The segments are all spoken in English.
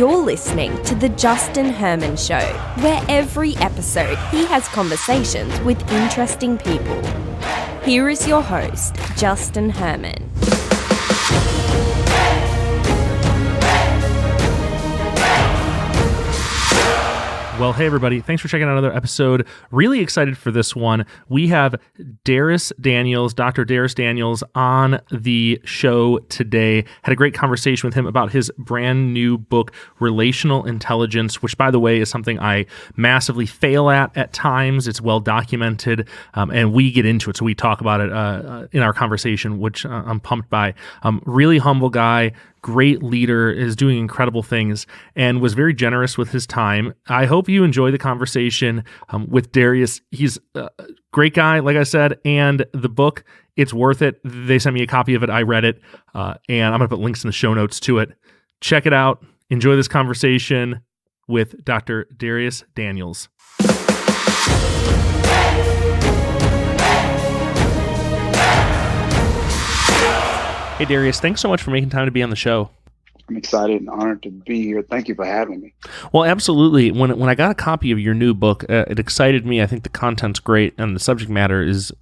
You're listening to The Justin Herman Show, where every episode he has conversations with interesting people. Here is your host, Justin Herman. Well, hey, everybody. Thanks for checking out another episode. Really excited for this one. We have Dharius Daniels, Dr. Dharius Daniels, on the show today. Had a great conversation with him about his brand new book, Relational Intelligence, which, by the way, is something I massively fail at times. It's well documented, and we get into it. So we talk about it in our conversation, which I'm pumped by. Really humble guy. Great leader, is doing incredible things, and was very generous with his time. I hope you enjoy the conversation with Dharius. He's a great guy, like I said, and the book, it's worth it. They sent me a copy of it. I read it, and I'm going to put links in the show notes to it. Check it out. Enjoy this conversation with Dr. Dharius Daniels. Hey, Dharius, thanks so much for making time to be on the show. I'm excited and honored to be here. Thank you for having me. Well, absolutely. When I got a copy of your new book, it excited me. I think the content's great and the subject matter is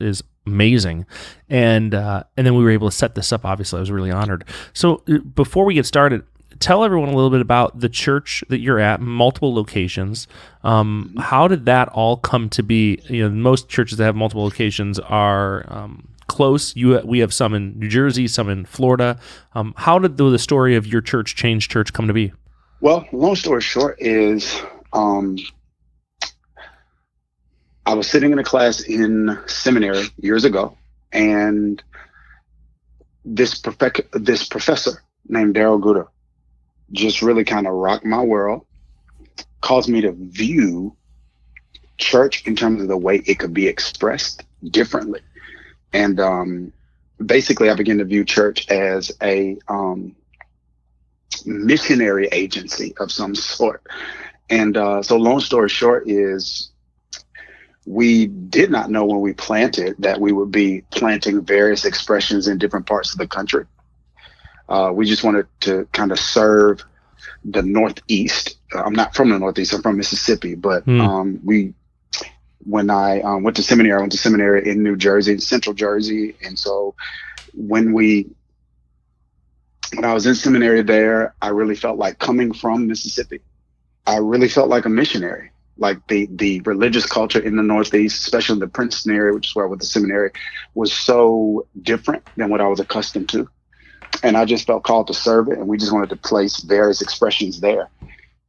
amazing. And then we were able to set this up. Obviously, I was really honored. So before we get started, tell everyone a little bit about the church that you're at, multiple locations. How did that all come to be? You know, most churches that have multiple locations are close. We have some in New Jersey, some in Florida. How did the story of your church, Change Church, come to be? Well, long story short is I was sitting in a class in seminary years ago, and this professor named Daryl Guter just really kind of rocked my world, caused me to view church in terms of the way it could be expressed differently. And basically, I began to view church as a missionary agency of some sort. And so long story short is we did not know when we planted that we would be planting various expressions in different parts of the country. We just wanted to kind of serve the Northeast. I'm not from the Northeast, I'm from Mississippi, but when I went to seminary, I went to seminary in New Jersey, Central Jersey. And so when I was in seminary there, I really felt like coming from Mississippi. I really felt like a missionary, like the religious culture in the Northeast, especially in the Princeton area, which is where I went to seminary, was so different than what I was accustomed to. And I just felt called to serve it. And we just wanted to place various expressions there.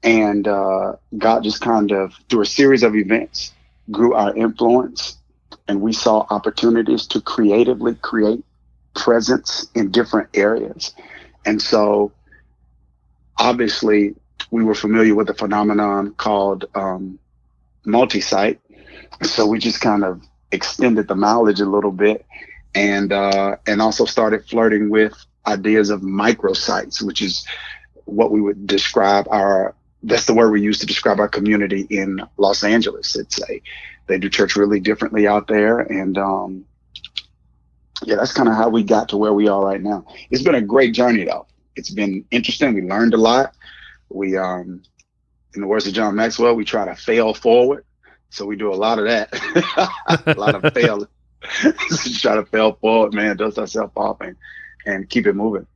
And God just kind of, through a series of events, grew our influence, and we saw opportunities to creatively create presence in different areas. And so obviously we were familiar with the phenomenon called multi-site. So we just kind of extended the mileage a little bit, and also started flirting with ideas of microsites, which is what we would describe that's the word we use to describe our community in Los Angeles. They do church really differently out there. And that's kind of how we got to where we are right now. It's been a great journey though. It's been interesting. We learned a lot. We, in the words of John Maxwell, we try to fail forward. So we do a lot of that, a lot of failing. Just try to fail forward, man, dust ourselves off and keep it moving.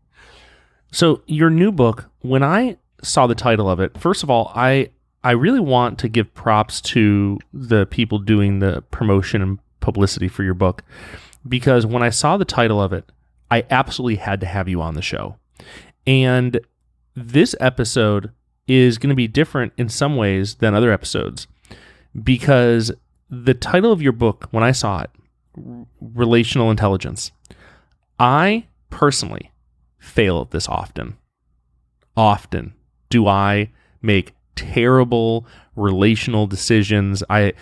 So your new book, when I saw the title of it, first of all, I really want to give props to the people doing the promotion and publicity for your book, because when I saw the title of it, I absolutely had to have you on the show. And this episode is going to be different in some ways than other episodes, because the title of your book, when I saw it, Relational Intelligence, I personally fail at this often. Often do I make terrible relational decisions. You're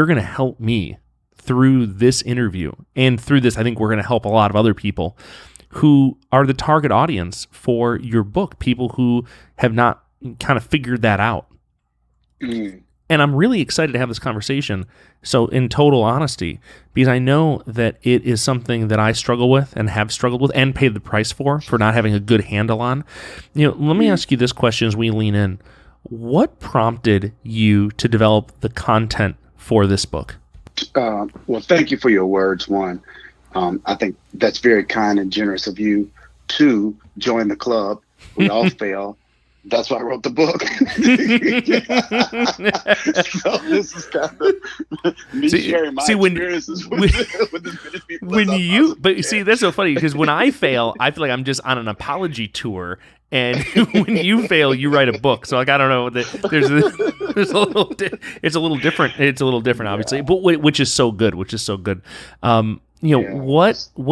going to help me through this interview, and through this, I think we're going to help a lot of other people who are the target audience for your book, people who have not kind of figured that out. And I'm really excited to have this conversation. So in total honesty, because I know that it is something that I struggle with and have struggled with and paid the price for not having a good handle on. Let me ask you this question as we lean in. What prompted you to develop the content for this book? Well, thank you for your words, one. I think that's very kind and generous of you. Two, join the club. We all fail. That's why I wrote the book. So this is kind of me sharing my experiences with this ministry. See, that's so funny because when I fail, I feel like I'm just on an apology tour, and when you fail, you write a book. So like I don't know, there's a little, it's a little different. It's a little different, obviously, but which is so good. What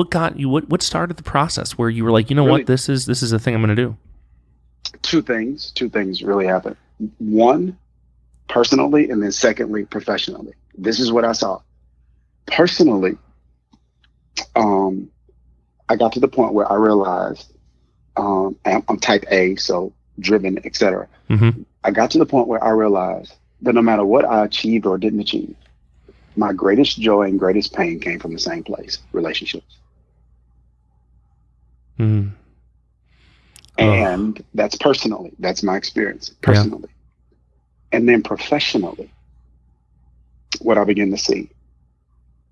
got you? What started the process where you were like, what, this is the thing I'm going to do. Two things really happened. One, personally, and then secondly, professionally. This is what I saw. Personally, I got to the point where I realized I'm type A, so driven, etc. Mm-hmm. I got to the point where I realized that no matter what I achieved or didn't achieve, my greatest joy and greatest pain came from the same place: relationships. Mm. And that's personally. That's my experience personally. Yeah. And then professionally, what I begin to see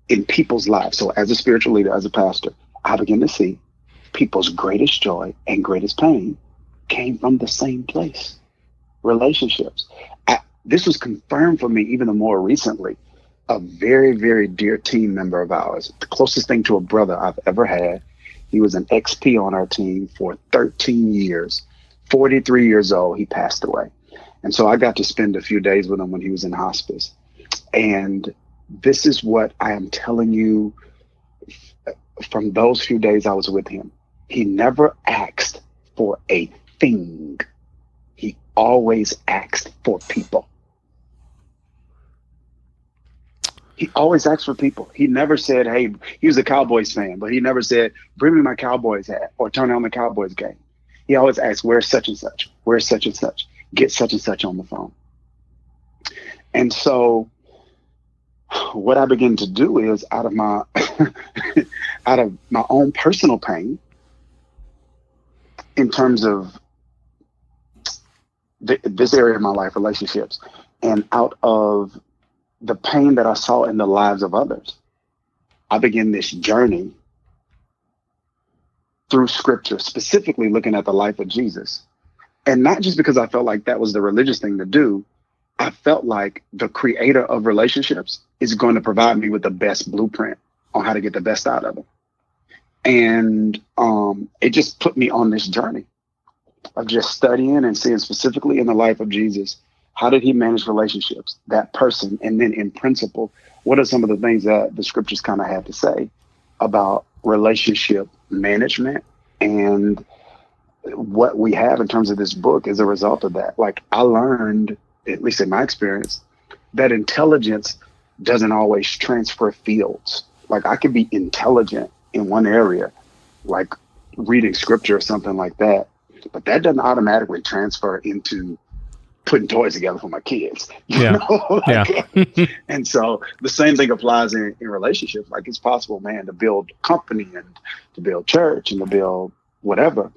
in people's lives. So as a spiritual leader, as a pastor, I begin to see people's greatest joy and greatest pain came from the same place: relationships. This was confirmed for me even more recently. A very, very dear team member of ours, the closest thing to a brother I've ever had. He was an XP on our team for 13 years, 43 years old. He passed away. And so I got to spend a few days with him when he was in hospice. And this is what I am telling you from those few days I was with him. He never asked for a thing. He always asked for people. He always asked for people. He never said, hey, he was a Cowboys fan, but he never said, bring me my Cowboys hat or turn on the Cowboys game. He always asked, where's such and such? Where's such and such? Get such and such on the phone. And so what I begin to do is out of my own personal pain in terms of this area of my life, relationships, and out of the pain that I saw in the lives of others, I began this journey through scripture, specifically looking at the life of Jesus. And not just because I felt like that was the religious thing to do. I felt like the creator of relationships is going to provide me with the best blueprint on how to get the best out of them. And it just put me on this journey of just studying and seeing specifically in the life of Jesus, how did he manage relationships, that person? And then in principle, what are some of the things that the scriptures kind of have to say about relationship management? And what we have in terms of this book is a result of that. Like I learned, at least in my experience, that intelligence doesn't always transfer fields. Like I could be intelligent in one area, like reading scripture or something like that, but that doesn't automatically transfer into putting toys together for my kids. You know? And so the same thing applies in relationships. Like it's possible, man, to build a company and to build church and to build whatever,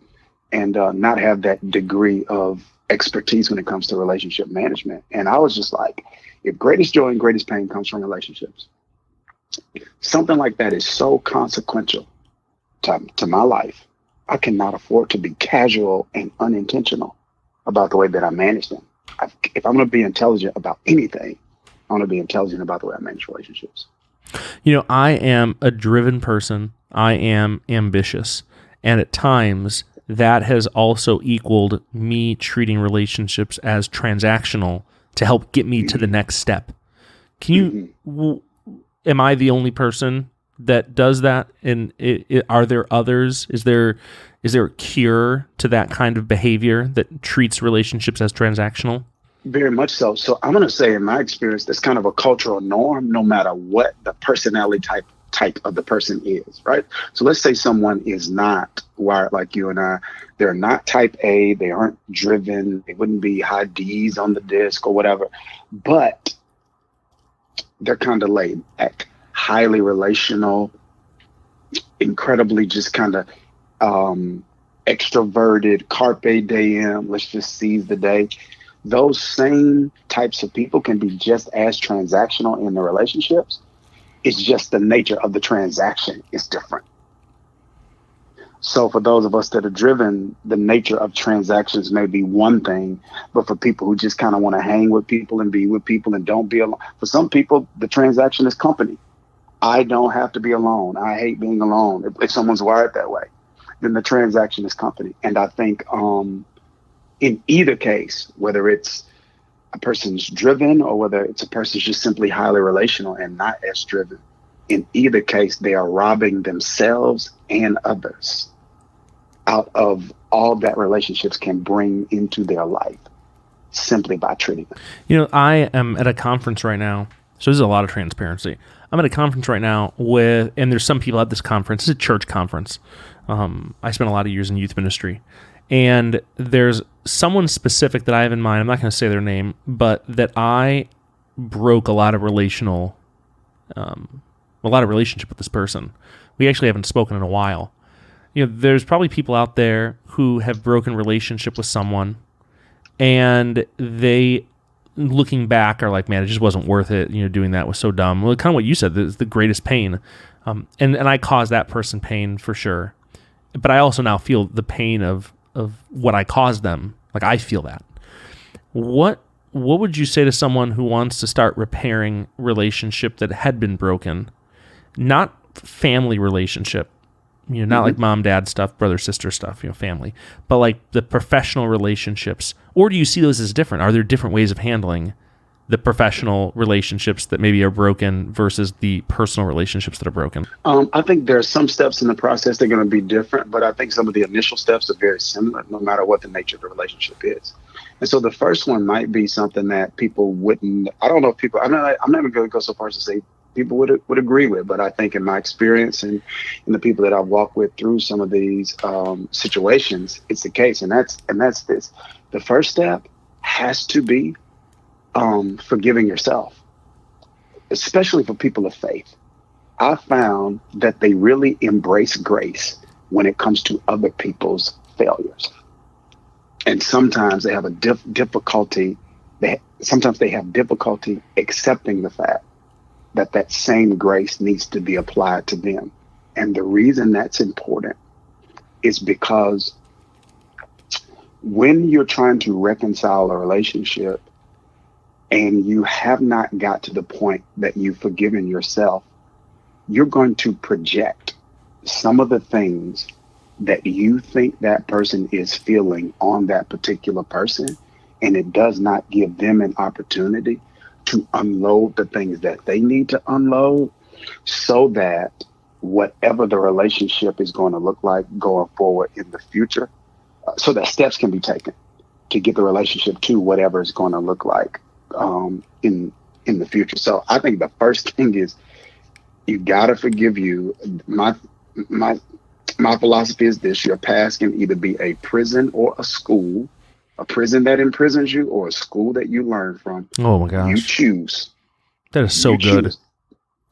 and not have that degree of expertise when it comes to relationship management. And I was just like, if greatest joy and greatest pain comes from relationships, something like that is so consequential to my life. I cannot afford to be casual and unintentional about the way that I manage them. If I'm going to be intelligent about anything, I want to be intelligent about the way I manage relationships. I am a driven person. I am ambitious. And at times, that has also equaled me treating relationships as transactional to help get me to the next step. Can you, am I the only person that does that? And are there others? Is there a cure to that kind of behavior that treats relationships as transactional? Very much so. So I'm going to say in my experience, that's kind of a cultural norm, no matter what the personality type type of the person is, right? So let's say someone is not wired like you and I. They're not type A. They aren't driven. They wouldn't be high D's on the disc or whatever, but they're kind of laid back, highly relational, incredibly just kind of extroverted, carpe diem, let's just seize the day. Those same types of people can be just as transactional in the relationships. It's just the nature of the transaction is different. So for those of us that are driven, the nature of transactions may be one thing, but for people who just kind of want to hang with people and be with people and don't be alone, for some people, the transaction is company. I don't have to be alone. I hate being alone. If someone's wired that way, then the transaction is company. And I think in either case, whether it's a person's driven or whether it's a person's just simply highly relational and not as driven, in either case, they are robbing themselves and others out of all that relationships can bring into their life simply by treating them. I am at a conference right now, so this is a lot of transparency. I'm at a conference right now and there's some people at this conference. It's a church conference. I spent a lot of years in youth ministry. And there's someone specific that I have in mind. I'm not going to say their name, but that I broke a lot of relationship with this person. We actually haven't spoken in a while. There's probably people out there who have broken relationship with someone, and they, looking back, are like, man, it just wasn't worth it. Doing that was so dumb. Well, kind of what you said, the greatest pain. And I caused that person pain for sure. But I also now feel the pain of what I caused them. Like, I feel that. What would you say to someone who wants to start repairing relationship that had been broken? Not family relationship, not like mom, dad stuff, brother, sister stuff, family, but like the professional relationships. Or do you see those as different? Are there different ways of handling the professional relationships that maybe are broken versus the personal relationships that are broken? I think there are some steps in the process that are going to be different, but I think some of the initial steps are very similar, no matter what the nature of the relationship is. And so the first one might be something that people wouldn't, I don't know if people, I'm not even going to go so far as to say people would agree with, but I think in my experience and in the people that I've walked with through some of these situations, it's the case. And that's this. The first step has to be forgiving yourself, especially for people of faith. I found that they really embrace grace when it comes to other people's failures. And sometimes they have a difficulty. Sometimes they have difficulty accepting the fact that that same grace needs to be applied to them. And the reason that's important is because when you're trying to reconcile a relationship and you have not got to the point that you've forgiven yourself, you're going to project some of the things that you think that person is feeling on that particular person, and it does not give them an opportunity to unload the things that they need to unload, so that whatever the relationship is going to look like going forward in the future, so that steps can be taken to get the relationship to whatever it's going to look like in the future. So I think the first thing is you got to forgive you. My philosophy is this: your past can either be a prison or a school. A prison that imprisons you or a school that you learn from. Oh my gosh. You choose. That is so good.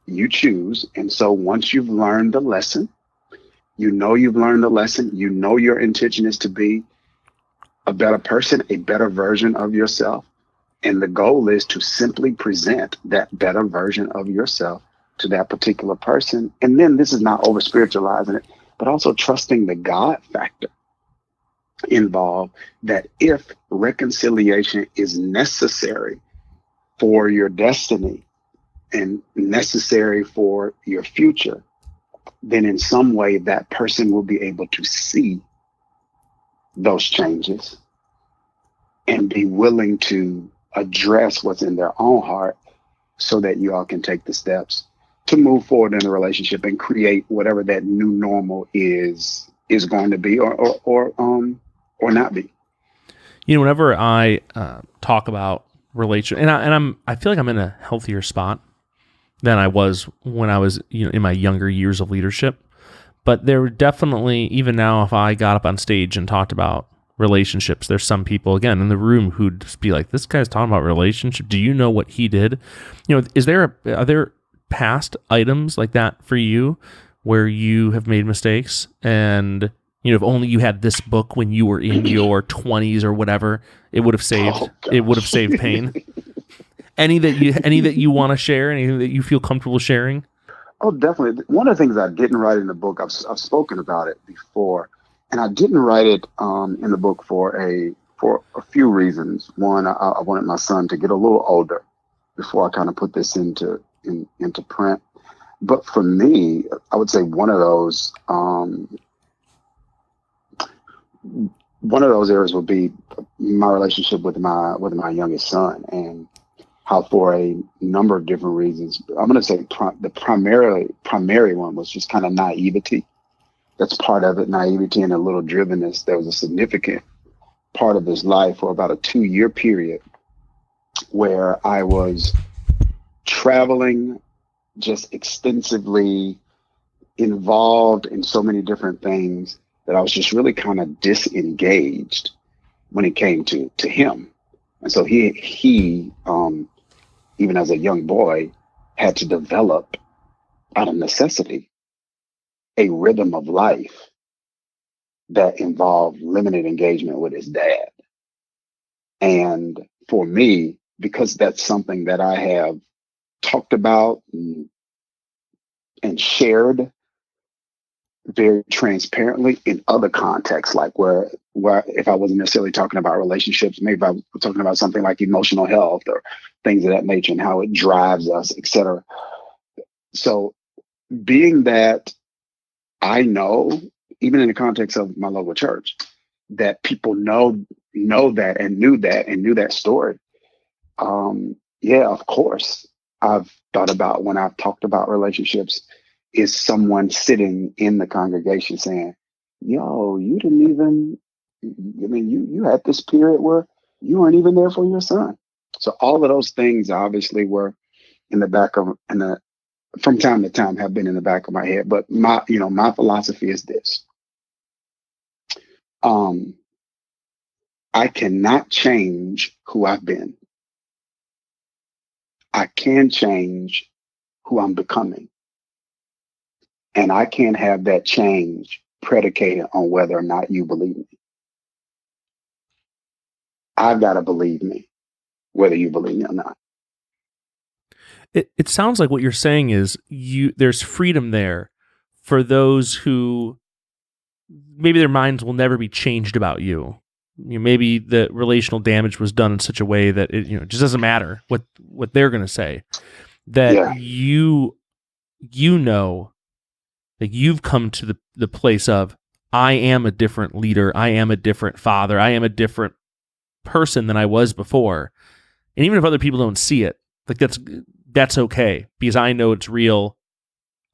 You choose. And so once you've learned the lesson, you've learned the lesson, your intention is to be a better person, a better version of yourself. And the goal is to simply present that better version of yourself to that particular person. And then this is not over spiritualizing it, but also trusting the God factor involved, that if reconciliation is necessary for your destiny and necessary for your future, then in some way that person will be able to see those changes and be willing to address what's in their own heart, so that you all can take the steps to move forward in a relationship and create whatever that new normal is going to be or not be. Whenever I talk about relation, and I feel like I'm in a healthier spot than I was when I was, in my younger years of leadership. But there were definitely, even now, if I got up on stage and talked about relationships, there's some people, again, in the room who'd just be like, this guy's talking about relationship. Do you know what he did? Are there past items like that for you where you have made mistakes and, if only you had this book when you were in your 20s or whatever, it would have saved pain. Any that you want to share, anything that you feel comfortable sharing? Oh, definitely. One of the things I didn't write in the book, I've spoken about it before, and I didn't write it in the book for a few reasons. One, I wanted my son to get a little older before I kind of put this into print. But for me, I would say one of those areas would be my relationship with my youngest son, and how for a number of different reasons, I'm going to say the primary one was just kind of naivety. That's part of it, naivety and a little drivenness. There was a significant part of his life for about a 2-year period where I was traveling, just extensively involved in so many different things that I was just really kind of disengaged when it came to him. And so he even as a young boy, had to develop out of necessity a rhythm of life that involved limited engagement with his dad. And for me, because that's something that I have talked about and shared very transparently in other contexts, like where if I wasn't necessarily talking about relationships, maybe I was talking about something like emotional health or things of that nature and how it drives us, et cetera. So being that I know, even in the context of my local church, that people know that and knew that story. Yeah, of course, I've thought about when I've talked about relationships, is someone sitting in the congregation saying, yo, you didn't even, I mean, you had this period where you weren't even there for your son. So all of those things obviously were in the back of, from time to time have been in the back of my head. But my philosophy is this. I cannot change who I've been. I can change who I'm becoming. And I can't have that change predicated on whether or not you believe me. I've got to believe me, whether you believe me or not. It sounds like what you're saying is there's freedom there for those who maybe their minds will never be changed about you. Maybe the relational damage was done in such a way that it just doesn't matter what they're going to say. That you know that you've come to the place of, I am a different leader, I am a different father, I am a different person than I was before. And even if other people don't see it, like that's okay, because I know it's real.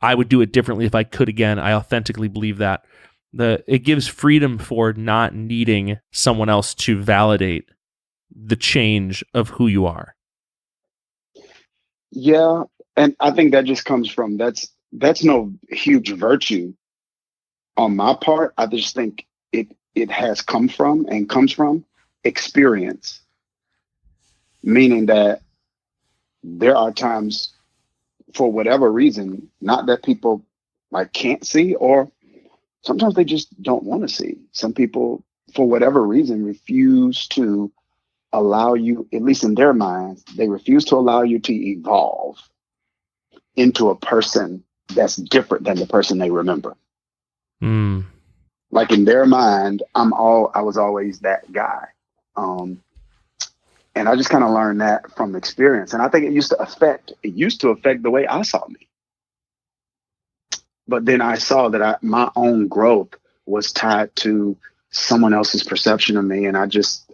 I would do it differently if I could again. I authentically believe that. It gives freedom for not needing someone else to validate the change of who you are. Yeah, and I think that just comes from that's no huge virtue on my part. I just think it has come from and comes from experience, meaning that there are times for whatever reason, not that people like can't see, or sometimes they just don't want to see. Some people, for whatever reason, refuse to allow you, at least in their minds, they refuse to allow you to evolve into a person that's different than the person they remember. Mm. Like in their mind, I was always that guy. And I just kind of learned that from experience. And I think it used to affect the way I saw me. But then I saw that my own growth was tied to someone else's perception of me. And I just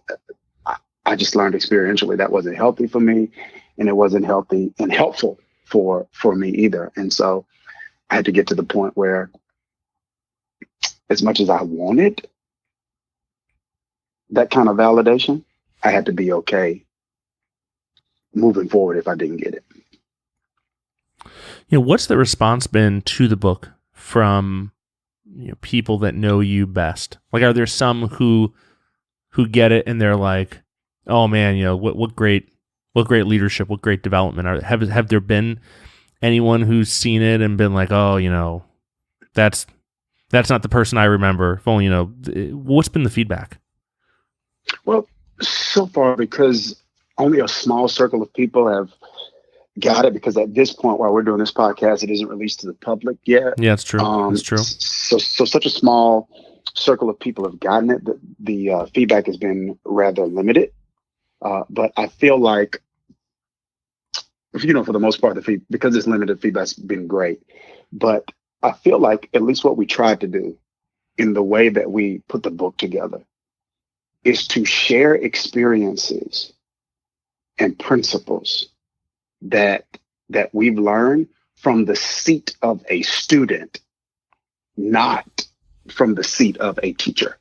learned experientially that wasn't healthy for me, and it wasn't healthy and helpful for me either. And so I had to get to the point where, as much as I wanted that kind of validation, I had to be okay moving forward if I didn't get it. What's the response been to the book from people that know you best? Like, are there some who get it and they're like, "Oh man, what great leadership, what great development." Have there been anyone who's seen it and been like, "Oh, that's not the person I remember." If only what's been the feedback? Well, so far, because only a small circle of people have got it, because at this point, while we're doing this podcast, it isn't released to the public yet. Yeah, that's true. That's true. So such a small circle of people have gotten it that the feedback has been rather limited. But I feel like, for the most part, because it's limited, feedback's been great. But I feel like at least what we tried to do in the way that we put the book together is to share experiences and principles that we've learned from the seat of a student, not from the seat of a teacher.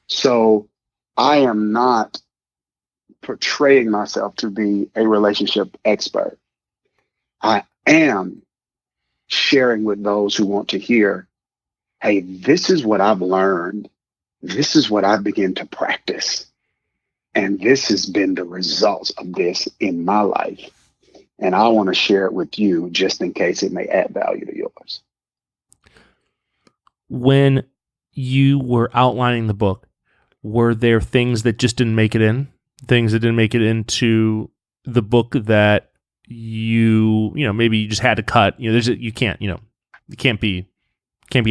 So I am not portraying myself to be a relationship expert. I am sharing with those who want to hear, hey, this is what I've learned. This is what I begin to practice. And this has been the results of this in my life. And I want to share it with you just in case it may add value to yours. When you were outlining the book, were there things that just didn't make it in? Things that didn't make it into the book that maybe you just had to cut? It can't be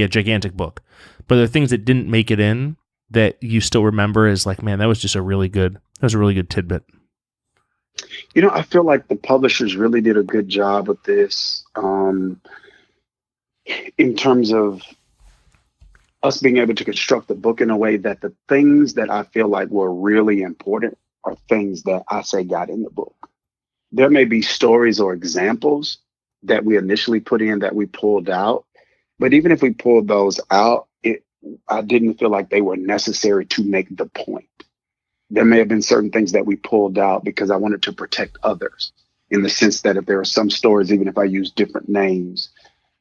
a gigantic book. But there are things that didn't make it in that you still remember as like, man, that was a really good tidbit. I feel like the publishers really did a good job with this, in terms of us being able to construct the book in a way that the things that I feel like were really important are things that I say got in the book. There may be stories or examples that we initially put in that we pulled out, but even if we pulled those out, I didn't feel like they were necessary to make the point. There may have been certain things that we pulled out because I wanted to protect others, in the sense that if there are some stories, even if I use different names,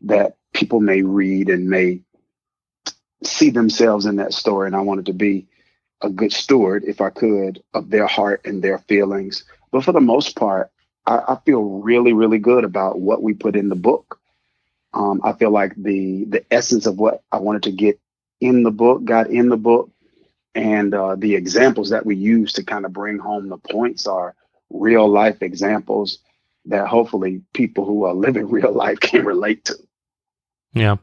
that people may read and may see themselves in that story. And I wanted to be a good steward, if I could, of their heart and their feelings. But for the most part, I feel really, really good about what we put in the book. I feel like the essence of what I wanted to get in the book got in the book. And the examples that we use to kind of bring home the points are real life examples that hopefully people who are living real life can relate to. Yeah.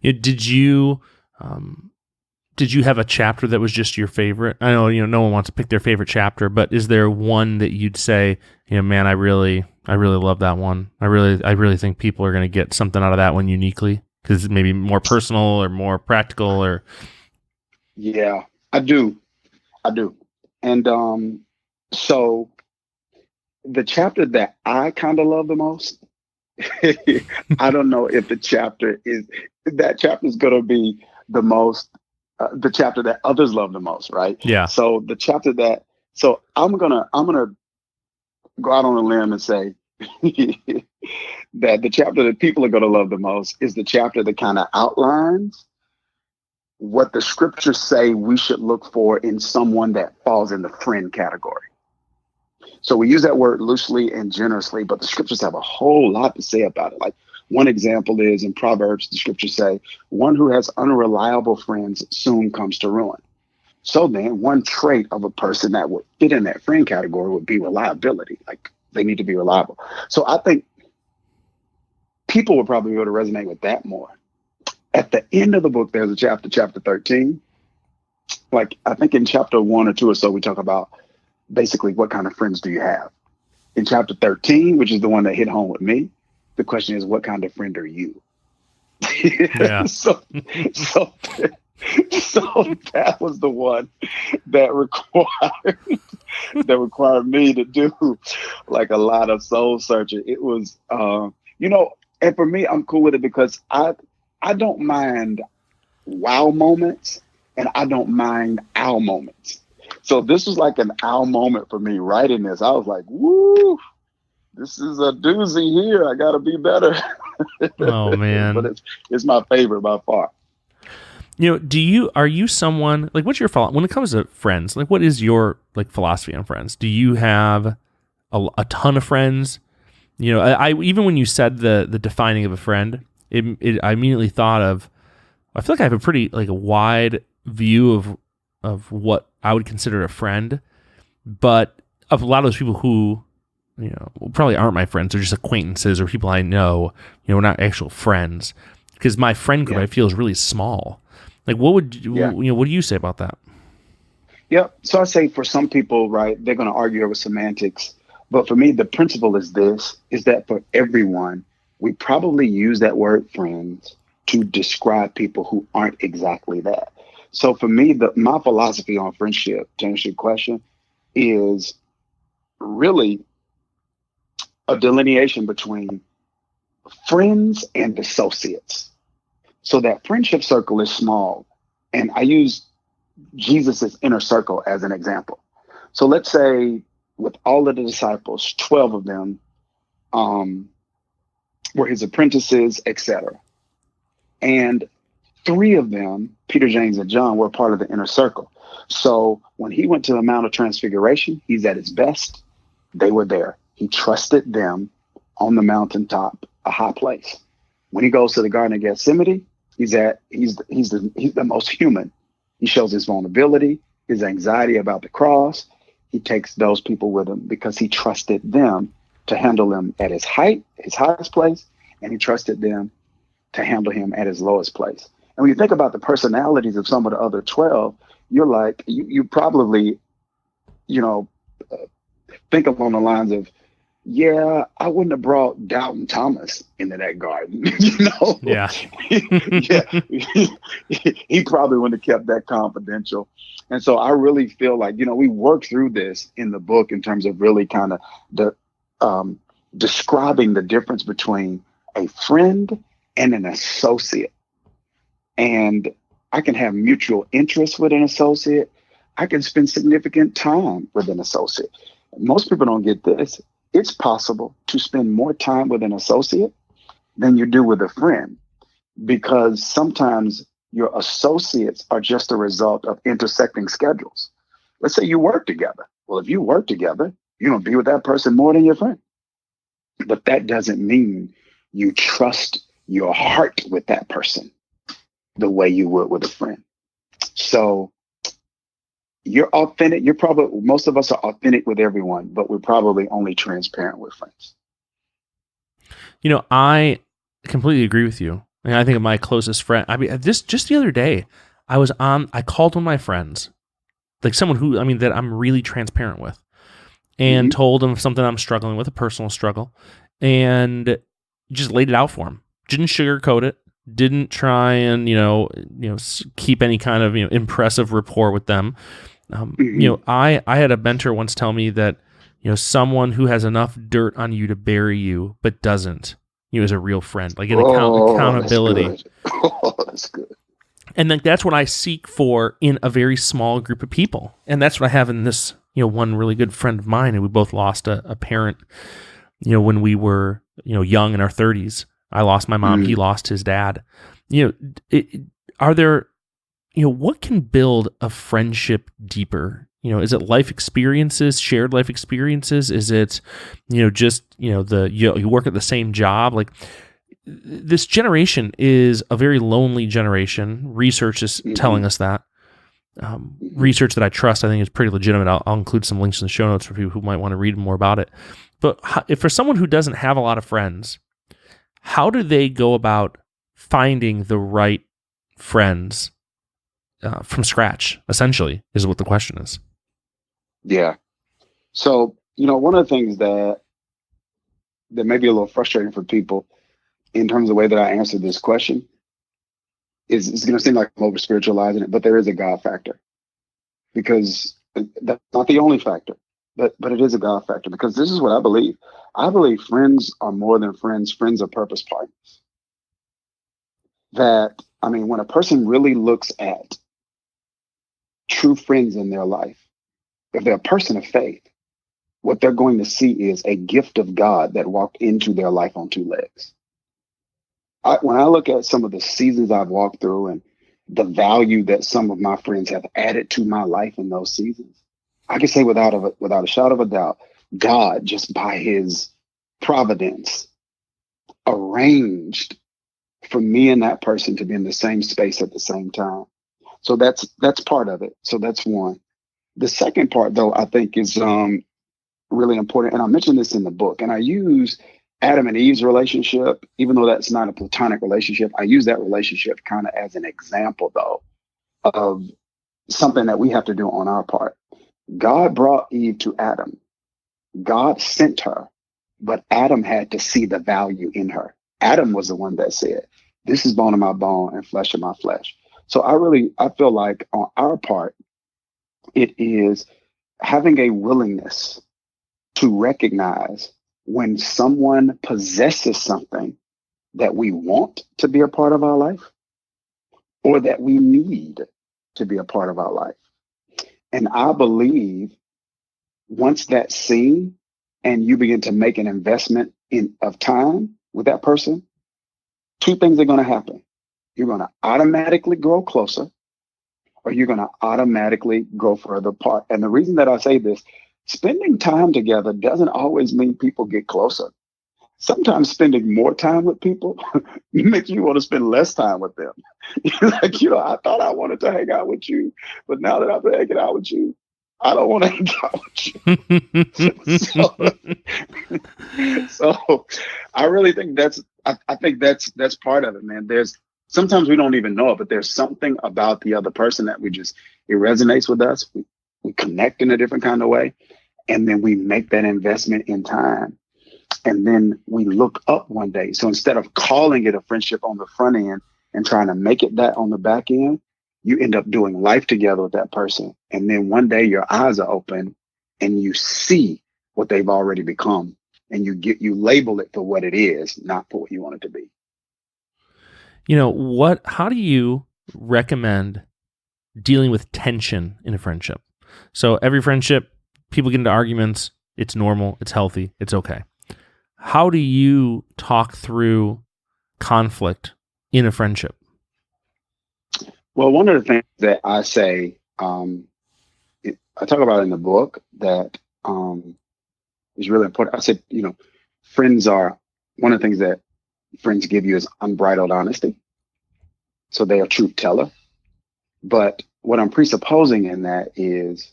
Did you have a chapter that was just your favorite? I know, no one wants to pick their favorite chapter, but is there one that you'd say, man, I really love that one. I really think people are going to get something out of that one uniquely because it's maybe more personal or more practical or. Yeah, I do. And so the chapter that I kind of love the most, I don't know if that chapter is going to be the most, the chapter that others love the most, right? Yeah. So I'm gonna go out on a limb and say that the chapter that people are gonna love the most is the chapter that kind of outlines what the scriptures say we should look for in someone that falls in the friend category. So we use that word loosely and generously, but the scriptures have a whole lot to say about it. Like one example is in Proverbs, the scriptures say, one who has unreliable friends soon comes to ruin. So then one trait of a person that would fit in that friend category would be reliability. Like they need to be reliable. So I think people would probably be able to resonate with that more. At the end of the book, there's a chapter 13. Like I think in chapter 1 or 2 or so, we talk about basically what kind of friends do you have. In chapter 13, which is the one that hit home with me, the question is, what kind of friend are you? Yeah. so that was the one that required me to do like a lot of soul searching. It was, and for me, I'm cool with it because I don't mind wow moments and I don't mind ow moments. So this was like an ow moment for me writing this. I was like, woo, this is a doozy here. I got to be better. Oh man. But it's my favorite by far. Are you someone, like, what's your when it comes to friends, like, what is your, like, philosophy on friends? Do you have a ton of friends? I even when you said the defining of a friend, I immediately thought of, I feel like I have a pretty, like, a wide view of what I would consider a friend, but of a lot of those people who, probably aren't my friends, they're just acquaintances or people I know, we're not actual friends, because my friend group, I feel, is really small. Like, what do you say about that? Yeah. So I say for some people, right, they're going to argue over semantics. But for me, the principle is that for everyone, we probably use that word friends to describe people who aren't exactly that. So for me, my philosophy on friendship, to answer your question, is really a delineation between friends and associates. So that friendship circle is small. And I use Jesus's inner circle as an example. So let's say with all of the disciples, 12 of them were his apprentices, etc. And 3 of them, Peter, James, and John, were part of the inner circle. So when he went to the Mount of Transfiguration, he's at his best. They were there. He trusted them on the mountaintop, a high place. When he goes to the Garden of Gethsemane, he's the most human. He shows his vulnerability, his anxiety about the cross. He takes those people with him because he trusted them to handle him at his highest place, and he trusted them to handle him at his lowest place. And when you think about the personalities of some of the other 12, you're like, you probably, think along the lines of, yeah, I wouldn't have brought Doubting Thomas into that garden, Yeah. He probably wouldn't have kept that confidential. And so I really feel like, we work through this in the book in terms of really kind of describing the difference between a friend and an associate. And I can have mutual interest with an associate. I can spend significant time with an associate. Most people don't get this. It's possible to spend more time with an associate than you do with a friend, because sometimes your associates are just a result of intersecting schedules. Let's say you work together. Well, if you work together, you're going to be with that person more than your friend. But that doesn't mean you trust your heart with that person the way you would with a friend. So you're authentic. Most of us are authentic with everyone, but we're probably only transparent with friends. I completely agree with you. And I think of my closest friend. I mean, just the other day, I called one of my friends, like someone who, that I'm really transparent with, and told him something I'm struggling with, a personal struggle, and just laid it out for him. Didn't sugarcoat it. Didn't try and, keep any kind of, impressive rapport with them. I had a mentor once tell me that, someone who has enough dirt on you to bury you, but doesn't, is a real friend, like an accountability. That's good. And that's what I seek for in a very small group of people. And that's what I have in this, one really good friend of mine, and we both lost a parent, when we were, young in our 30s. I lost my mom. He lost his dad. Are there, what can build a friendship deeper? Is it life experiences, shared life experiences? Is it, just, you work at the same job? Like, this generation is a very lonely generation. Research is telling us that. Research that I trust, I think, is pretty legitimate. I'll include some links in the show notes for people who might want to read more about it. But if for someone who doesn't have a lot of friends, how do they go about finding the right friends from scratch, essentially, is what the question is. Yeah. So, one of the things that may be a little frustrating for people in terms of the way that I answered this question is it's going to seem like I'm over spiritualizing it, but there is a God factor, because that's not the only factor, but it is a God factor, because this is what I believe. I believe friends are more than friends. Friends are purpose partners. When a person really looks at true friends in their life, if they're a person of faith, what they're going to see is a gift of God that walked into their life on two legs. When I look at some of the seasons I've walked through and the value that some of my friends have added to my life in those seasons, I can say without a shadow of a doubt, God, just by his providence, arranged for me and that person to be in the same space at the same time. So that's part of it. So that's one. The second part, though, I think is really important. And I mentioned this in the book, and I use Adam and Eve's relationship, even though that's not a platonic relationship. I use that relationship kind of as an example, though, of something that we have to do on our part. God brought Eve to Adam. God sent her, but Adam had to see the value in her. Adam was the one that said, "This is bone of my bone and flesh of my flesh." So I feel like on our part, it is having a willingness to recognize when someone possesses something that we want to be a part of our life or that we need to be a part of our life. And I believe once that's seen and you begin to make an investment of time with that person, two things are going to happen. You're going to automatically grow closer, or you're going to automatically grow further apart. And the reason that I say this, spending time together doesn't always mean people get closer. Sometimes spending more time with people makes you want to spend less time with them. Like, I thought I wanted to hang out with you, but now that I've been hanging out with you, I don't want to hang out with you. So I really think I think that's part of it, man. Sometimes we don't even know it, but there's something about the other person that it resonates with us. We connect in a different kind of way. And then we make that investment in time. And then we look up one day. So instead of calling it a friendship on the front end and trying to make it that on the back end, you end up doing life together with that person. And then one day your eyes are open and you see what they've already become. And you label it for what it is, not for what you want it to be. How do you recommend dealing with tension in a friendship? So every friendship, people get into arguments. It's normal. It's healthy. It's okay. How do you talk through conflict in a friendship? Well, one of the things that I say, I talk about in the book that is really important. I said, friends are, one of the things that friends give you is unbridled honesty. So they are truth teller. But what I'm presupposing in that is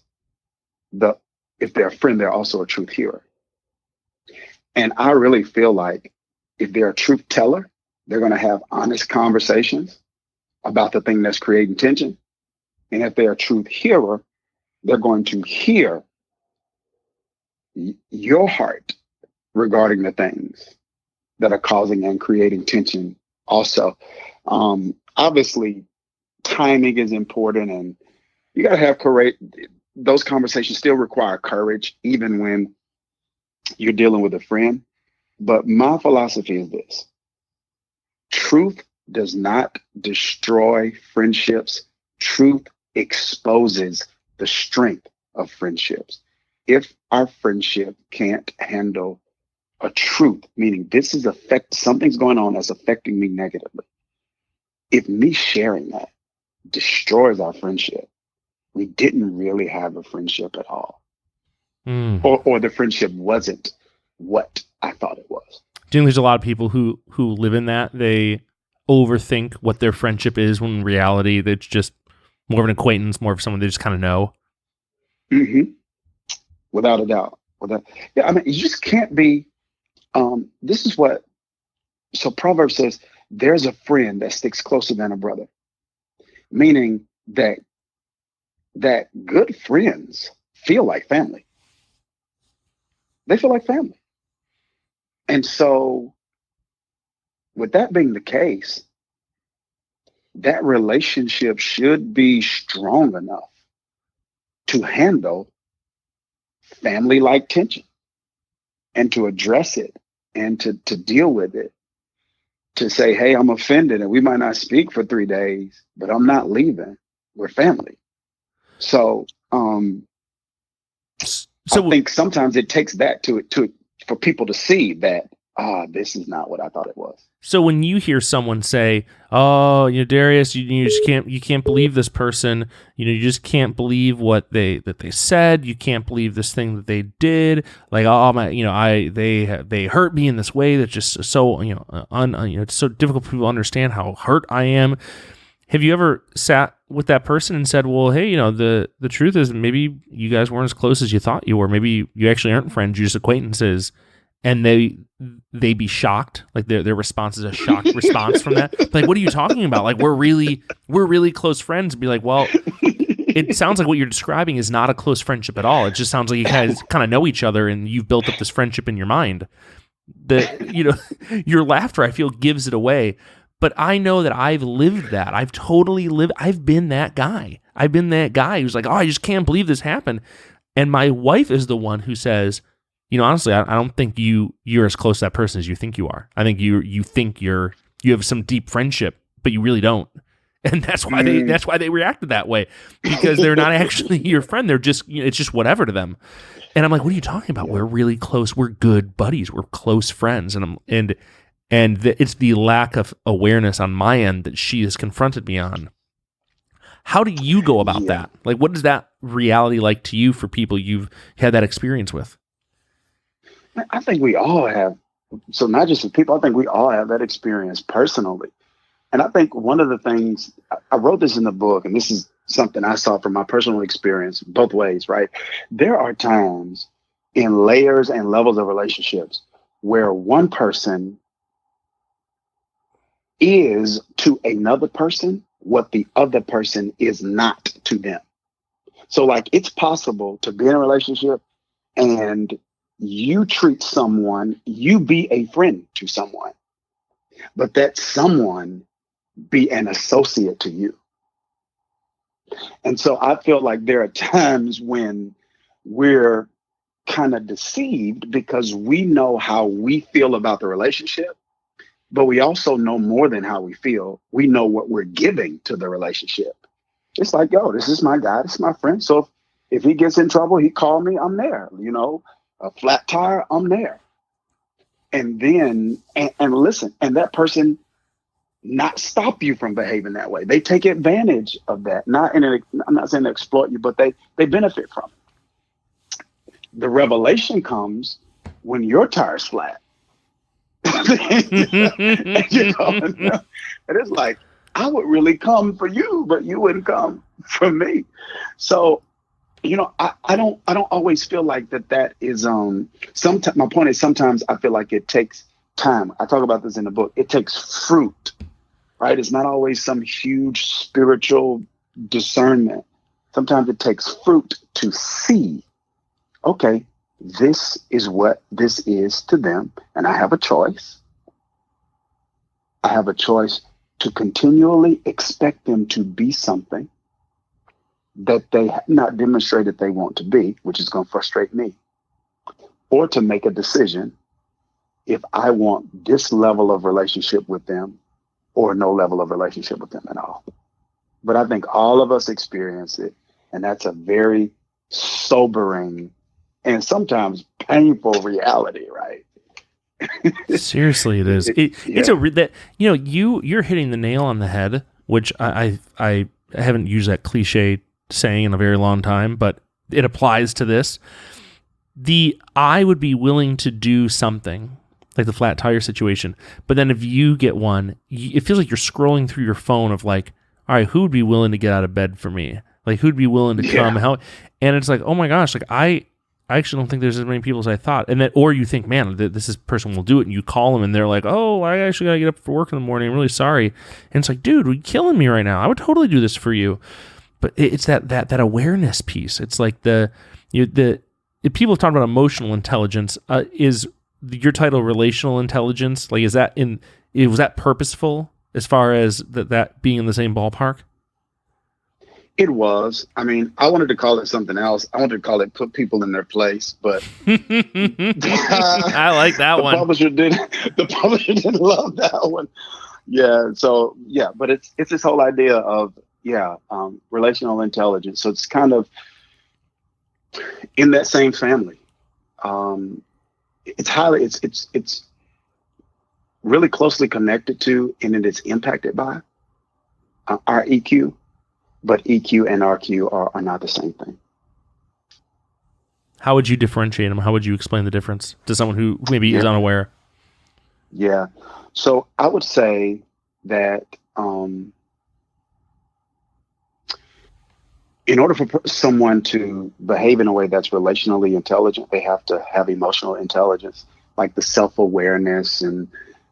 if they're a friend, they're also a truth hearer. And I really feel like if they're a truth teller, they're going to have honest conversations about the thing that's creating tension. And if they're a truth hearer, they're going to hear your heart regarding the things that are causing and creating tension also. Obviously, timing is important, and you got to have courage. Those conversations still require courage, even when you're dealing with a friend. But my philosophy is this: truth does not destroy friendships. Truth exposes the strength of friendships. If our friendship can't handle a truth, meaning something's going on that's affecting me negatively, if me sharing that destroys our friendship, we didn't really have a friendship at all. Or the friendship wasn't what I thought it was. Do you think there's a lot of people who live in that? They overthink what their friendship is when in reality it's just more of an acquaintance, more of someone they just kind of know? Mm-hmm. Without a doubt. Yeah, I mean, you just can't be, this is what, so Proverbs says, there's a friend that sticks closer than a brother. Meaning that good friends feel like family. They feel like family. And so with that being the case, that relationship should be strong enough to handle family-like tension and to address it and to deal with it, to say, hey, I'm offended and we might not speak for 3 days, but I'm not leaving. We're family. So So I think sometimes it takes that for people to see that, this is not what I thought it was. So when you hear someone say, "Oh, Darius, you just can't believe this person. You just can't believe what they said. You can't believe this thing that they did. Like, oh my, they hurt me in this way that's just so it's so difficult for people to understand how hurt I am." Have you ever sat with that person and said, "Well, hey, the truth is maybe you guys weren't as close as you thought you were. Maybe you actually aren't friends, you're just acquaintances," and they be shocked, like their response is a shocked response from that. Like, what are you talking about? Like, we're really close friends. And be like, well, it sounds like what you're describing is not a close friendship at all. It just sounds like you guys kind of know each other and you've built up this friendship in your mind. Your laughter, I feel, gives it away. But I know that I've lived that. I've been that guy. I've been that guy who's like, oh, I just can't believe this happened. And my wife is the one who says, honestly, I don't think you're as close to that person as you think you are. I think you think you have some deep friendship, but you really don't. And that's why they reacted that way, because they're not actually your friend. They're just, it's just whatever to them. And I'm like, what are you talking about? We're really close. We're good buddies. We're close friends. And it's the lack of awareness on my end that she has confronted me on. How do you go about that? Like, what is that reality like to you for people you've had that experience with? I think we all have. So not just with people, I think we all have that experience personally. And I think one of the things, I wrote this in the book, and this is something I saw from my personal experience both ways, right? There are times in layers and levels of relationships where one person is to another person what the other person is not to them. So like, it's possible to be in a relationship and you treat someone, you be a friend to someone, but that someone be an associate to you. And so I feel like there are times when we're kind of deceived because we know how we feel about the relationship, but we also know more than how we feel. We know what we're giving to the relationship. It's like, yo, this is my guy, this is my friend. So if he gets in trouble, he called me, I'm there. A flat tire, I'm there. And then, and listen, and that person not stop you from behaving that way. They take advantage of that. I'm not saying to exploit you, but they benefit from it. The revelation comes when your tire's flat. And it's like, I would really come for you, but you wouldn't come for me. So, I don't always feel like that is, sometimes my point is sometimes I feel like it takes time. I talk about this in the book. It takes fruit, right? It's not always some huge spiritual discernment. Sometimes it takes fruit to see, okay, this is what this is to them. And I have a choice. I have a choice to continually expect them to be something that they have not demonstrated they want to be, which is going to frustrate me, or to make a decision if I want this level of relationship with them or no level of relationship with them at all. But I think all of us experience it, and that's a very sobering and sometimes painful reality, right? Seriously, it is. You're hitting the nail on the head, which I haven't used that cliche saying in a very long time, but it applies to this. I would be willing to do something like the flat tire situation, but then if you get one, it feels like you're scrolling through your phone of like, all right, who would be willing to get out of bed for me? Like, who'd be willing to come help? And it's like, oh my gosh, like I actually don't think there's as many people as I thought. And that, or you think, man, this person will do it, and you call them and they're like, oh, I actually got to get up for work in the morning. I'm really sorry. And it's like, dude, you're killing me right now. I would totally do this for you. But it's that awareness piece. It's like if people have talked about emotional intelligence. Is your title relational intelligence? Like, was that purposeful as far as that being in the same ballpark? It was. I mean, I wanted to call it something else. I wanted to call it put people in their place, but I like that one. The publisher didn't love that one. Yeah. So yeah, but it's this whole idea of relational intelligence. So it's kind of, in that same family. It's really closely connected to, and it is impacted by our EQ, but EQ and RQ are not the same thing. How would you differentiate them? How would you explain the difference to someone who maybe is unaware? Yeah. So I would say that in order for someone to behave in a way that's relationally intelligent, they have to have emotional intelligence, like the self-awareness and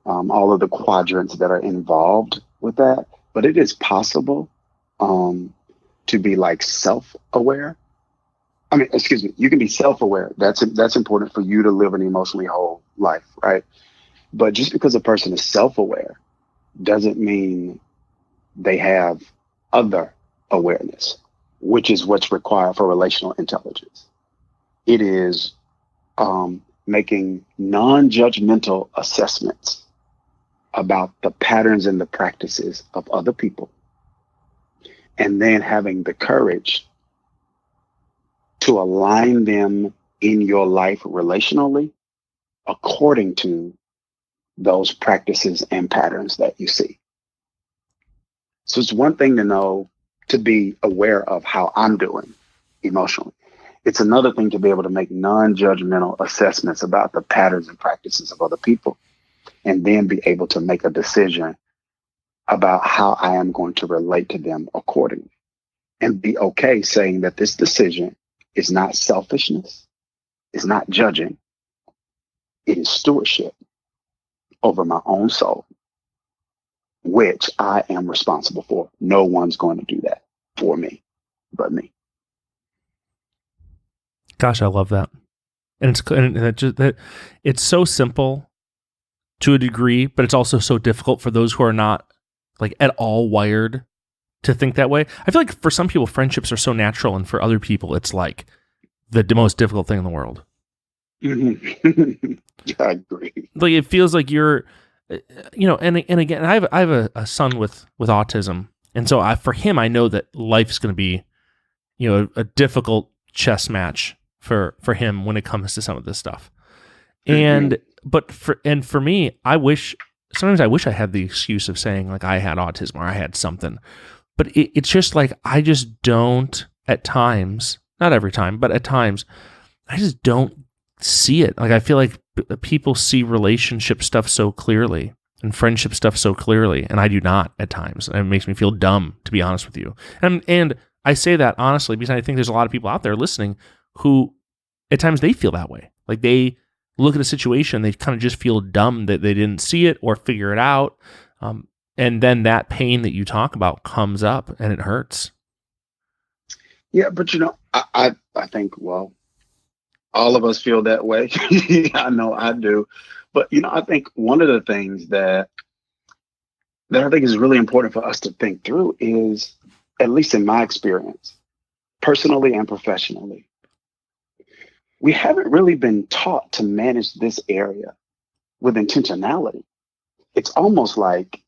all of the quadrants that are involved with that. But it is possible to be like self-aware. I mean, excuse me, you can be self-aware. That's important for you to live an emotionally whole life, right? But just because a person is self-aware doesn't mean they have other awareness, which is what's required for relational intelligence. It is making non-judgmental assessments about the patterns and the practices of other people, and then having the courage to align them in your life relationally according to those practices and patterns that you see. So it's one thing to know, to be aware of how I'm doing emotionally. It's another thing to be able to make non-judgmental assessments about the patterns and practices of other people, and then be able to make a decision about how I am going to relate to them accordingly, and be okay saying that this decision is not selfishness, it's not judging, it is stewardship over my own soul, which I am responsible for. No one's going to do that for me but me. Gosh, I love that. And it's so simple to a degree, but it's also so difficult for those who are not like at all wired to think that way. I feel like for some people, friendships are so natural, and for other people, it's like the most difficult thing in the world. Mm-hmm. Yeah, I agree. Like it feels like you're, and again, I have a son with autism, and so for him, I know that life's going to be, a difficult chess match for him when it comes to some of this stuff. And for me, sometimes I wish I had the excuse of saying like I had autism or I had something, but it's just like I just don't at times, not every time, but at times, I just don't see it. Like I feel like people see relationship stuff so clearly and friendship stuff so clearly, and I do not at times. And it makes me feel dumb, to be honest with you. And I say that honestly because I think there's a lot of people out there listening who at times they feel that way. Like they look at a situation, they kind of just feel dumb that they didn't see it or figure it out. And then that pain that you talk about comes up and it hurts. Yeah, but I think, well, all of us feel that way. I know I do. But I think one of the things that I think is really important for us to think through is, at least in my experience, personally and professionally, we haven't really been taught to manage this area with intentionality. It's almost like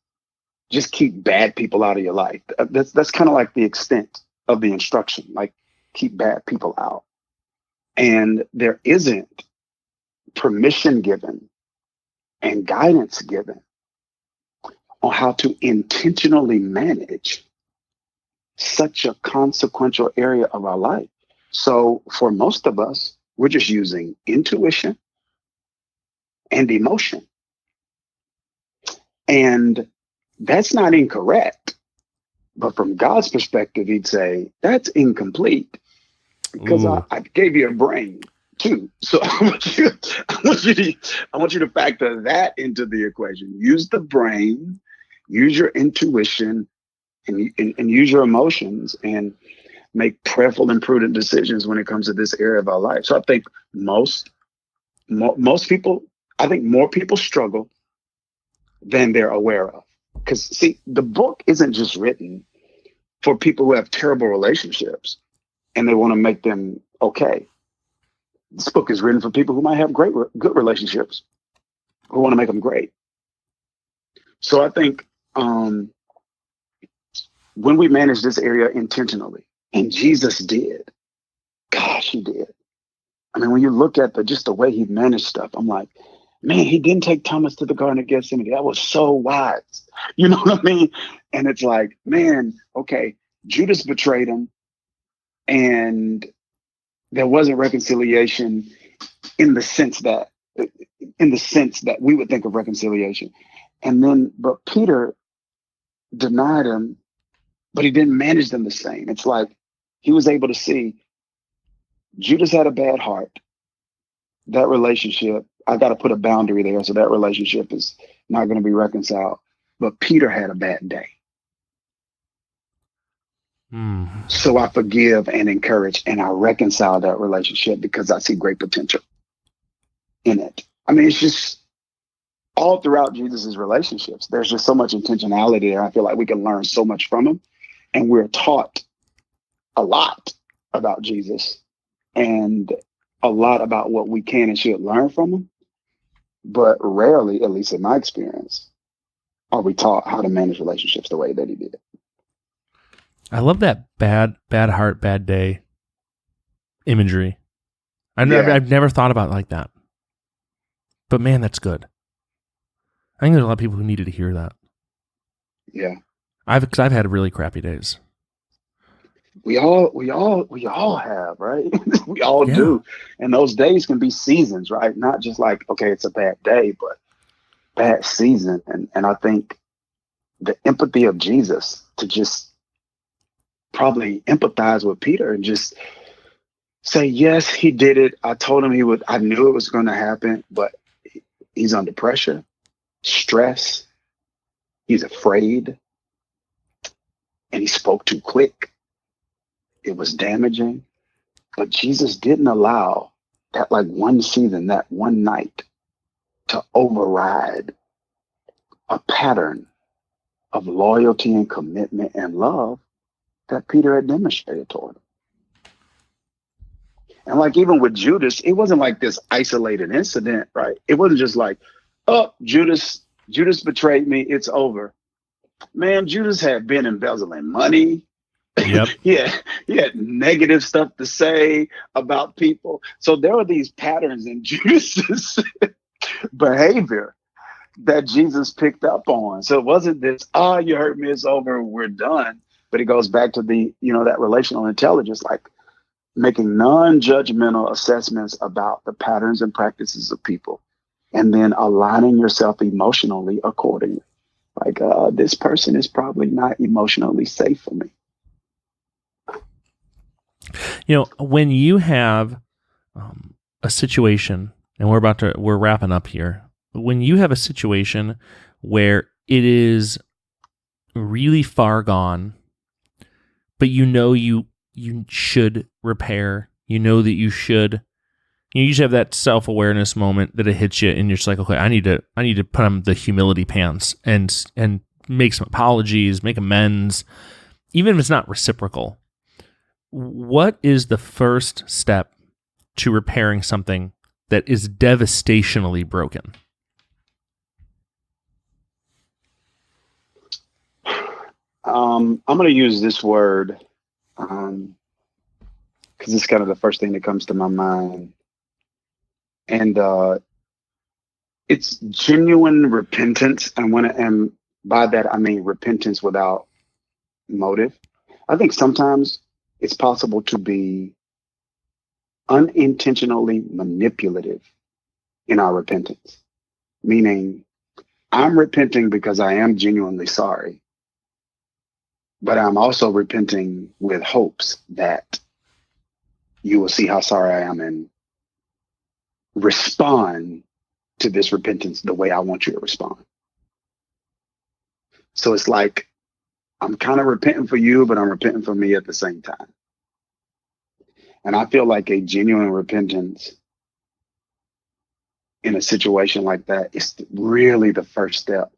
just keep bad people out of your life. That's kind of like the extent of the instruction, like keep bad people out. And there isn't permission given and guidance given on how to intentionally manage such a consequential area of our life. So for most of us, we're just using intuition and emotion. And that's not incorrect. But from God's perspective, he'd say, that's incomplete because I gave you a brain too. So I want you to factor that into the equation. Use the brain, use your intuition, and use your emotions, and make prayerful and prudent decisions when it comes to this area of our life. So I think most people, more people struggle than they're aware of. Because see, the book isn't just written for people who have terrible relationships and they want to make them okay. This book is written for people who might have good relationships, who want to make them great. So I think when we manage this area intentionally, and Jesus did, gosh, he did. I mean, when you look at just the way he managed stuff, I'm like, man, he didn't take Thomas to the Garden of Gethsemane. That was so wise. You know what I mean? And it's like, man, okay, Judas betrayed him, and there wasn't reconciliation in the sense that we would think of reconciliation. And then, but Peter denied him, but he didn't manage them the same. It's like he was able to see Judas had a bad heart. That relationship, I got to put a boundary there. So that relationship is not going to be reconciled. But Peter had a bad day. So I forgive and encourage, and I reconcile that relationship because I see great potential in it. I mean, it's just all throughout Jesus's relationships. There's just so much intentionality there. I feel like we can learn so much from him, and we're taught a lot about Jesus and a lot about what we can and should learn from him. But rarely, at least in my experience, are we taught how to manage relationships the way that he did. I love that bad heart, bad day imagery. I've never thought about it like that. But man, that's good. I think there's a lot of people who needed to hear that. Yeah. Because I've had really crappy days. We all have, right? We all do. And those days can be seasons, right? Not just like, okay, it's a bad day, but bad season. And I think the empathy of Jesus to just probably empathize with Peter and just say, yes, he did it. I told him he would. I knew it was going to happen, but he's under pressure, stress. He's afraid, and he spoke too quick. It was damaging, but Jesus didn't allow that like one season, that one night to override a pattern of loyalty and commitment and love that Peter had demonstrated toward him. And like even with Judas, it wasn't like this isolated incident, right? It wasn't just like, oh, Judas betrayed me, it's over. Man, Judas had been embezzling money. Yep. he had negative stuff to say about people. So there were these patterns in Judas's behavior that Jesus picked up on. So it wasn't this, oh, you hurt me, it's over, we're done. But it goes back to the, that relational intelligence, like making non-judgmental assessments about the patterns and practices of people, and then aligning yourself emotionally accordingly. Like, this person is probably not emotionally safe for me. When you have a situation, and we're wrapping up here, when you have a situation where it is really far gone, but you should repair, that you should, you usually have that self-awareness moment that it hits you and you're just like, okay, I need to put on the humility pants and make some apologies, make amends, even if it's not reciprocal. What is the first step to repairing something that is devastationally broken? I'm going to use this word because it's kind of the first thing that comes to my mind. And it's genuine repentance. And by that, I mean repentance without motive. I think sometimes it's possible to be unintentionally manipulative in our repentance, meaning I'm repenting because I am genuinely sorry, but I'm also repenting with hopes that you will see how sorry I am and respond to this repentance the way I want you to respond. So it's like I'm kind of repenting for you, but I'm repenting for me at the same time. And I feel like a genuine repentance in a situation like that is really the first step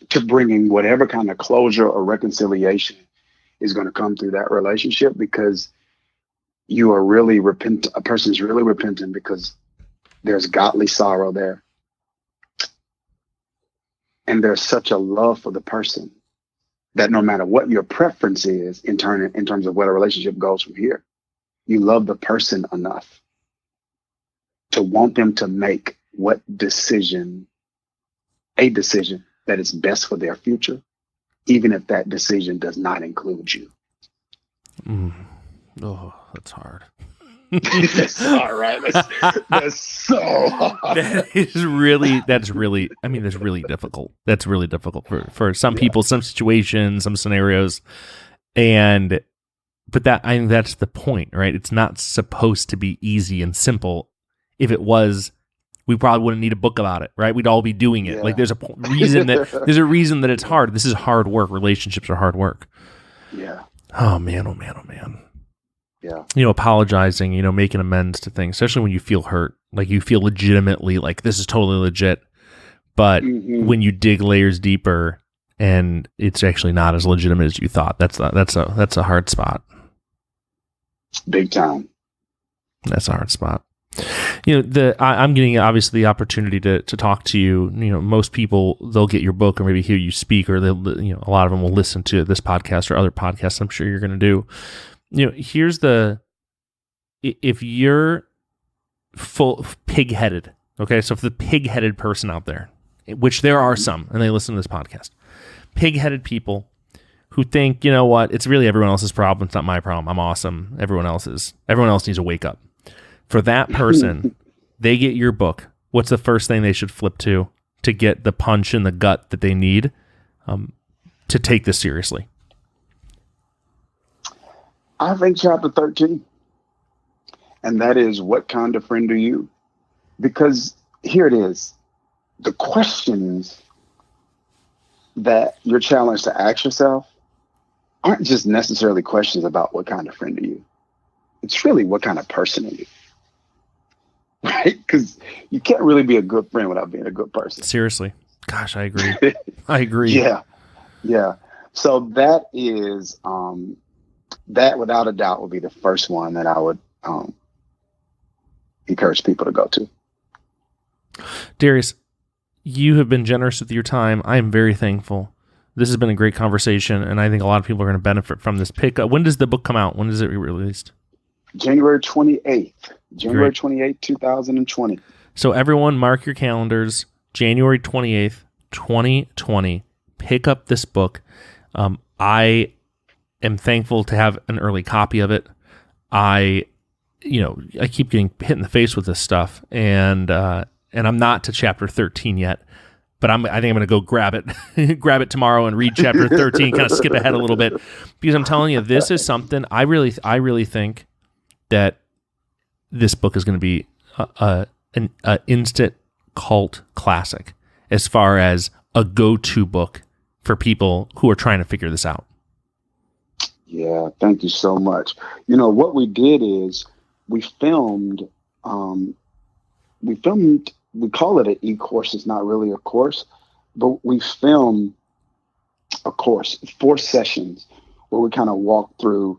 to bringing whatever kind of closure or reconciliation is going to come through that relationship, because you are really a person's really repentant because there's godly sorrow there. And there's such a love for the person that no matter what your preference is in terms of where a relationship goes from here, you love the person enough to want them to make a decision that is best for their future, even if that decision does not include you. Oh, that's hard. That's all right. That's so hard. That's really difficult. That's really difficult for some people, some situations, some scenarios. But I think that's the point, right? It's not supposed to be easy and simple. If it was, we probably wouldn't need a book about it, right? We'd all be doing it. Yeah. Like there's a reason that it's hard. This is hard work. Relationships are hard work. Yeah. Oh man. Oh man. Oh man. Yeah. Apologizing, making amends to things, especially when you feel hurt, like you feel legitimately like this is totally legit. But when you dig layers deeper and it's actually not as legitimate as you thought, that's a hard spot. Big time. That's a hard spot. I'm getting obviously the opportunity to talk to you. Most people, they'll get your book or maybe hear you speak, or they'll, a lot of them will listen to this podcast or other podcasts I'm sure you're going to do. If you're full pig-headed, okay, so if the pig-headed person out there, which there are some, and they listen to this podcast, pig-headed people who think, you know what, it's really everyone else's problem, it's not my problem, I'm awesome, everyone else needs to wake up. For that person, they get your book, what's the first thing they should flip to get the punch in the gut that they need to take this seriously? I think chapter 13. And that is, what kind of friend are you? Because here it is. The questions that you're challenged to ask yourself aren't just necessarily questions about what kind of friend are you. It's really what kind of person are you? Right? Because you can't really be a good friend without being a good person. Seriously. Gosh, I agree. I agree. Yeah. Yeah. So that is, that without a doubt would be the first one that I would encourage people to go to. Dharius, you have been generous with your time. I am very thankful. This has been a great conversation, and I think a lot of people are going to benefit from this pick. When does the book come out? When is it released? January 28th. January 28th, 2020. So everyone mark your calendars. January 28th, 2020. Pick up this book. I am thankful to have an early copy of it. I keep getting hit in the face with this stuff, and I'm not to chapter 13 yet, but I think I'm going to go grab it tomorrow and read chapter 13, kind of skip ahead a little bit, because I'm telling you, this is something I really think that this book is going to be an instant cult classic as far as a go-to book for people who are trying to figure this out. Yeah, thank you so much. What we did is we filmed, we call it an e-course. It's not really a course, but we filmed a course, 4 sessions where we kind of walk through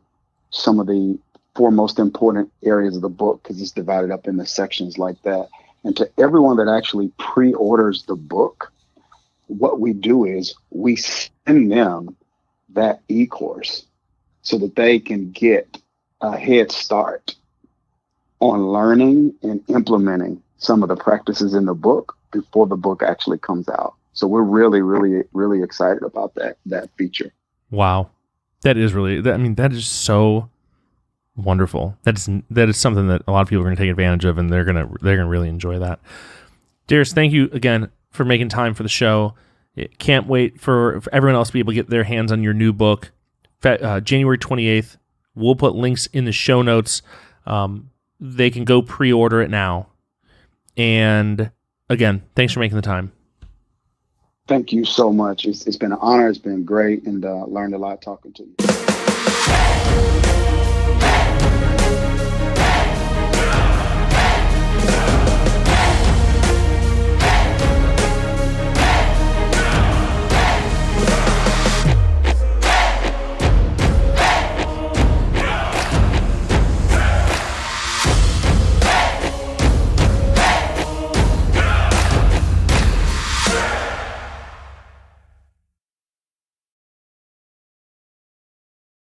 some of the 4 most important areas of the book, because it's divided up into sections like that. And to everyone that actually pre-orders the book, what we do is we send them that e-course so that they can get a head start on learning and implementing some of the practices in the book before the book actually comes out. So we're really, really, really excited about that feature. Wow. That is so wonderful. That is something that a lot of people are going to take advantage of, and they're going to really enjoy that. Dharius, thank you again for making time for the show. Can't wait for everyone else to be able to get their hands on your new book. January 28th. We'll put links in the show notes. They can go pre-order it now. And again, thanks for making the time. Thank you so much. It's been an honor. It's been great, and learned a lot talking to you.